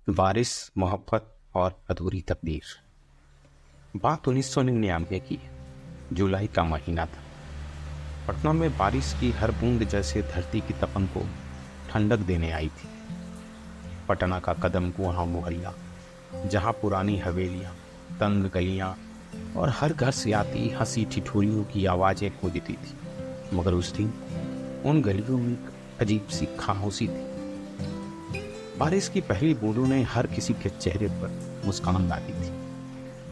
बारिश, मोहब्बत और अधूरी तकदीर। बात 1999 की है। जुलाई का महीना था। पटना में बारिश की हर बूंद जैसे धरती की तपन को ठंडक देने आई थी। पटना का कदम कुआं मोहल्ला, जहाँ पुरानी हवेलियाँ, तंग गलियाँ और हर घर से आती हंसी ठिठोलियों की आवाज़ें गूंजती थी। मगर उस दिन उन गलियों में एक अजीब सी खामोशी थी। बारिश की पहली बूंदों ने हर किसी के चेहरे पर मुस्कान डाली थी,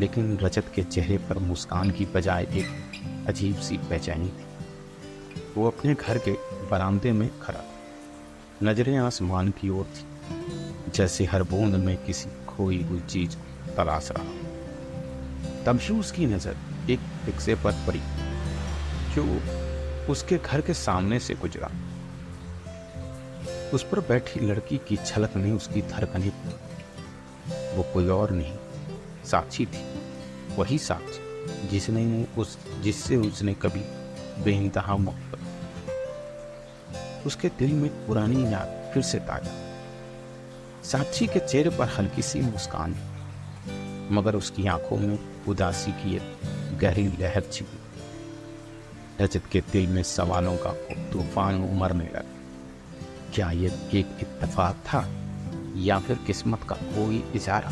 लेकिन रजत के चेहरे पर मुस्कान की बजाय एक अजीब सी बेचैनी थी। वो अपने घर के बरामदे में खड़ा था, नजरें आसमान की ओर थी, जैसे हर बूंद में किसी खोई हुई चीज तलाश रहा। तभी उसकी नजर एक रिक्शे पर पड़ी जो उसके घर के सामने से गुजरा। उस पर बैठी लड़की की झलक ने उसकी धड़कनें की। वो कोई और नहीं, साक्षी थी। वही साक्षी जिससे उसने कभी बेइंतहा मोहब्बत। उसके दिल में पुरानी याद फिर से ताजा। साक्षी के चेहरे पर हल्की सी मुस्कान, मगर उसकी आंखों में उदासी की एक गहरी लहर छिपी। रजत के दिल में सवालों का तूफान उमड़ने लगा। क्या ये एक इत्तेफाक था या फिर किस्मत का कोई इशारा?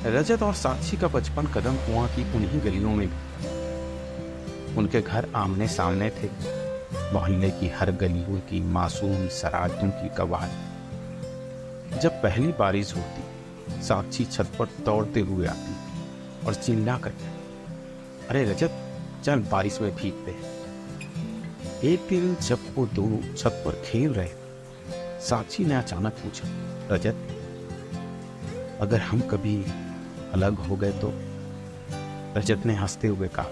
रजत और साक्षी का बचपन कदम कुआं की उन्हीं गलियों में भी। उनके घर आमने सामने थे। मोहल्ले की हर गलियों की मासूम शरारतों की गवाह। जब पहली बारिश होती, साक्षी छत पर दौड़ते हुए आती और चिल्ला कर, अरे रजत, चल बारिश में भीगते हैं। एक दिन जब वो दोनों छत पर खेल रहे, साक्षी ने अचानक पूछा, रजत, अगर हम कभी अलग हो गए तो? रजत ने हंसते हुए कहा,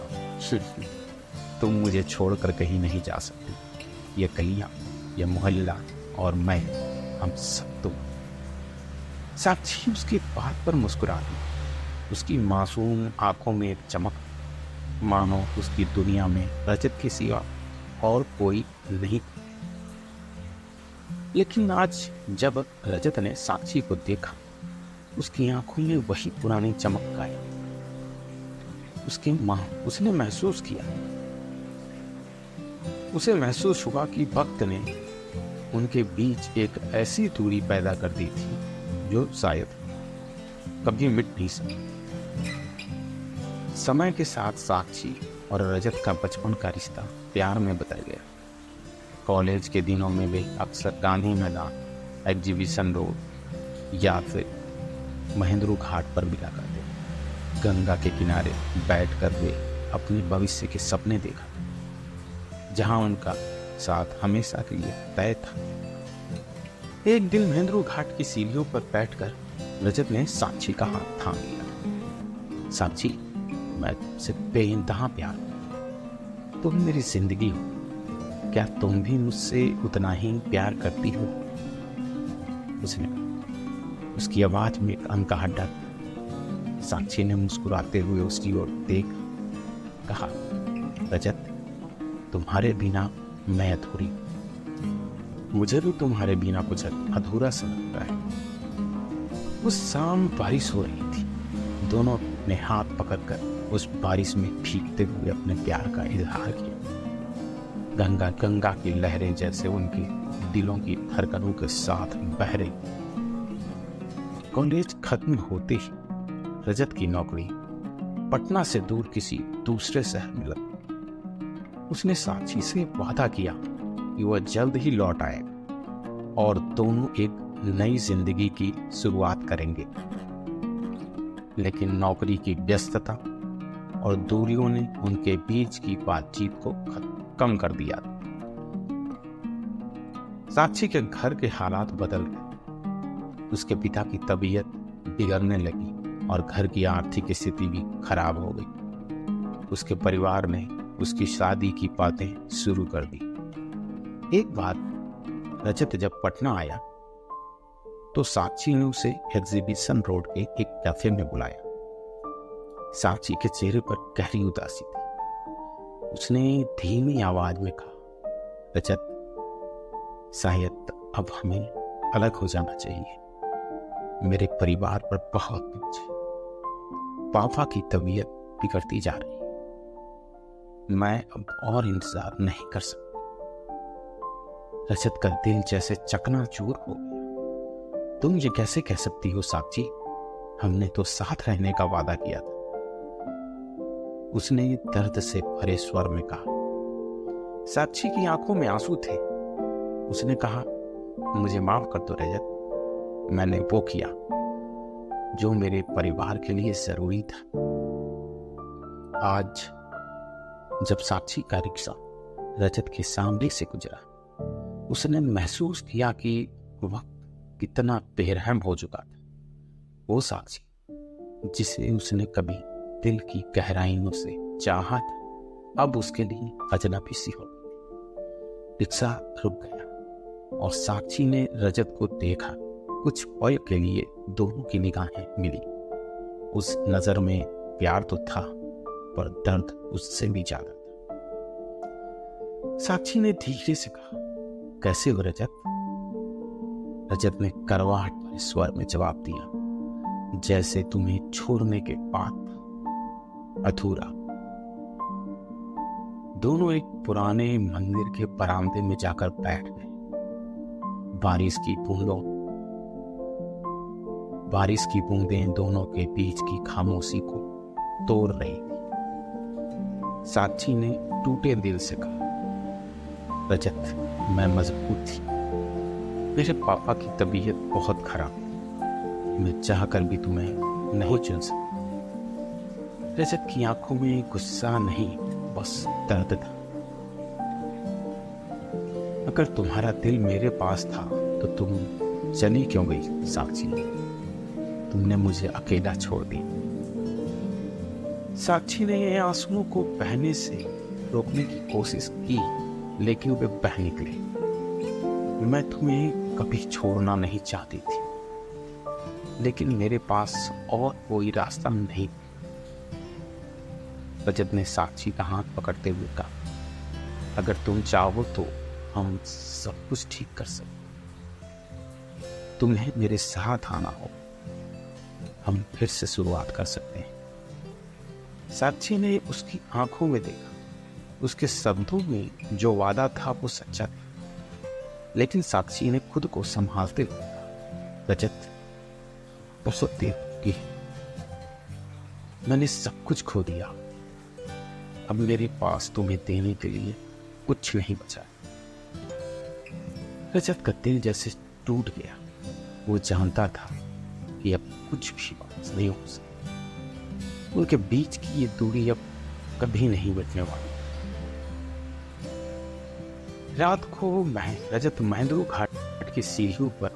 तुम मुझे छोड़कर कहीं नहीं जा सकती। ये गलियां, ये मोहल्ला और मैं, हम सब तुम। साक्षी उसकी बात पर मुस्कुरा दी। उसकी मासूम आंखों में एक चमक, मानो उसकी दुनिया में रजत के सिवा और कोई नहीं। लेकिन आज जब रजत ने साक्षी को देखा, उसकी आंखों में वही पुरानी चमक आई। उसने महसूस किया, उसे महसूस हुआ कि वक्त ने उनके बीच एक ऐसी दूरी पैदा कर दी थी जो शायद कभी मिट नहीं सकती। समय के साथ साक्षी और रजत का बचपन का रिश्ता प्यार में बदल गया। कॉलेज के दिनों में वे अक्सर गांधी मैदान, एग्जीबिशन रोड या फिर महेंद्रू घाट पर मिला करते। गंगा के किनारे बैठकर वे अपने भविष्य के सपने देखा, जहां उनका साथ हमेशा के लिए तय था। एक दिन महेंद्रू घाट की सीढ़ियों पर बैठकर रजत ने साक्षी का हाथ थाम लिया। साक्षी, मैं तुमसे बेइंतहा प्यार, तुम मेरी जिंदगी हो। क्या तुम भी मुझसे उतना ही प्यार करती हो? उसने, उसकी आवाज में एक अनकहा डर। साक्षी ने मुस्कुराते हुए उसकी ओर देख कहा, रजत, तुम्हारे बिना मैं अधूरी। मुझे भी तुम्हारे बिना कुछ अधूरा सा लगता है। उस शाम बारिश हो रही थी। दोनों ने हाथ पकड़कर उस बारिश में भीगते हुए अपने प्यार का इजहार किया। गंगा की लहरें जैसे उनके दिलों की धड़कनों के साथ बह रही। कॉलेज खत्म होते ही रजत की नौकरी पटना से दूर किसी दूसरे शहर में लगी। उसने साक्षी से वादा किया कि वह जल्द ही लौट आएगा और दोनों एक नई जिंदगी की शुरुआत करेंगे। लेकिन नौकरी की व्यस्तता और दूरियों ने उनके बीच की बातचीत को कम कर दिया। साक्षी के घर के हालात बदल गए। उसके पिता की तबीयत बिगड़ने लगी और घर की आर्थिक स्थिति भी खराब हो गई। उसके परिवार ने उसकी शादी की बातें शुरू कर दी। एक बार रजत जब पटना आया तो साक्षी ने उसे एग्जीबिशन रोड के एक कैफे में बुलाया। साक्षी के चेहरे पर गहरी उदासी थी। उसने धीमी आवाज में कहा, रजत, शायद अब हमें अलग हो जाना चाहिए। मेरे परिवार पर बहुत बोझ है। पापा की तबीयत बिगड़ती जा रही है। मैं अब और इंतजार नहीं कर सकती। रजत का दिल जैसे चकनाचूर हो गया। तुम ये कैसे कह सकती हो साक्षी? हमने तो साथ रहने का वादा किया था। उसने दर्द से भरे स्वर में कहा। साक्षी की आंखों में आंसू थे। उसने कहा, मुझे माफ कर दो रजत। मैंने वो किया जो मेरे परिवार के लिए जरूरी था। आज जब साक्षी का रिक्शा रजत के सामने से गुजरा, उसने महसूस किया कि वक्त कितना बेरहम हो चुका था। वो साक्षी जिसे उसने कभी दिल की गहराइयों से चाहा था, अब उसके लिए अजनबी सी हो गई। रिक्शा रुक गया और साक्षी ने रजत को देखा। कुछ पल के लिए दोनों की निगाहें मिली। उस नजर में प्यार तो था, पर दर्द उससे भी ज्यादा था। साक्षी ने धीरे से कहा, कैसे हो रजत? रजत ने करवाहट भरे स्वर में जवाब दिया, जैसे तुम्हें छोड़ने के बाद अधूरा। दोनों एक पुराने मंदिर के बरामदे में जाकर बैठ गए। बारिश की बूंदें दोनों के बीच की खामोशी को तोड़ रही थी। साक्षी ने टूटे दिल से कहा, रजत, मैं मजबूत थी। मेरे पापा की तबीयत बहुत खराब है। मैं चाहकर भी तुम्हें नहीं चुन सकती। रजत की आंखों में गुस्सा नहीं, बस दर्द था। अगर तुम्हारा दिल मेरे पास था तो तुम चली क्यों गई साक्षी? तुमने मुझे अकेला छोड़ दिया। साक्षी ने आंसुओं को बहने से रोकने की कोशिश की, लेकिन वे बह निकले। मैं तुम्हें कभी छोड़ना नहीं चाहती थी, लेकिन मेरे पास और कोई रास्ता नहीं। रजत ने साक्षी का हाथ पकड़ते हुए कहा, अगर तुम चाहो तो हम सब कुछ ठीक कर सकते। तुम्हें मेरे साथ आना हो, हम फिर से शुरुआत कर सकते हैं। साक्षी ने उसकी आंखों में देखा। उसके शब्दों में जो वादा था वो सच्चा था, लेकिन साक्षी ने खुद को संभालते हुए कहा, रजत, बहुत देर हो गई। मैंने सब कुछ खो दिया। अब मेरे पास तुम्हें देने के लिए कुछ नहीं बचा। रजत का दिल जैसे टूट गया। वो जानता था कि अब कुछ भी वापस नहीं हो सकता। उनके बीच की ये दूरी अब कभी नहीं मिटने वाली। रात को रजत महेंद्र घाट की सीढ़ियों पर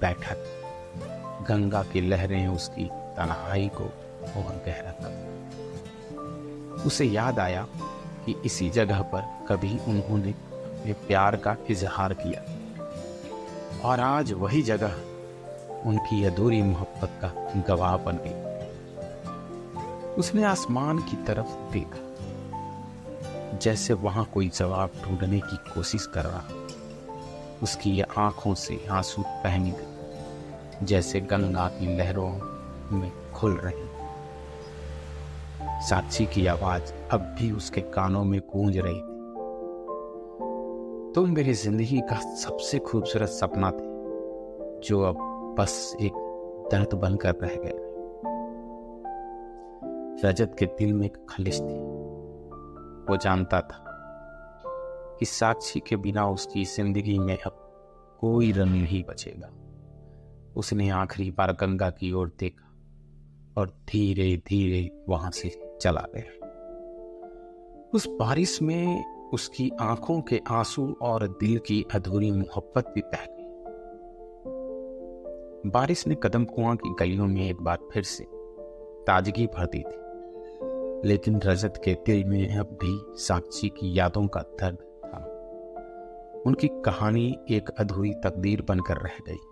बैठा था। गंगा की लहरें उसकी तन्हाई को और गहरा कर। उसे याद आया कि इसी जगह पर कभी उन्होंने अपने प्यार का इजहार किया, और आज वही जगह उनकी अधूरी मोहब्बत का गवाह बन गई। उसने आसमान की तरफ देखा, जैसे वहां कोई जवाब ढूंढने की कोशिश कर रहा। उसकी आंखों से आंसू बह निकले, जैसे गंगा की लहरों में खुल रही। साक्षी की आवाज अब भी उसके कानों में गूंज रही थी, तुम मेरी जिंदगी का सबसे खूबसूरत सपना थे, जो अब बस एक दर्द बनकर रह गए। रजत के दिल में एक खलिश थी। वो जानता था कि साक्षी के बिना उसकी जिंदगी में अब कोई रंग नहीं बचेगा। उसने आखिरी बार गंगा की ओर देखा और धीरे धीरे वहां से चला गया। उस बारिश में उसकी आंखों के आंसू और दिल की अधूरी मोहब्बत भी बह गई। बारिश ने कदम कुआं की गलियों में एक बार फिर से ताजगी भर दी थी, लेकिन रजत के दिल में अब भी साक्षी की यादों का दर्द था। उनकी कहानी एक अधूरी तकदीर बनकर रह गई,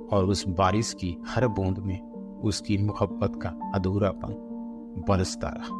और उस बारिश की हर बूंद में उसकी मोहब्बत का अधूरापन बरसता रहा।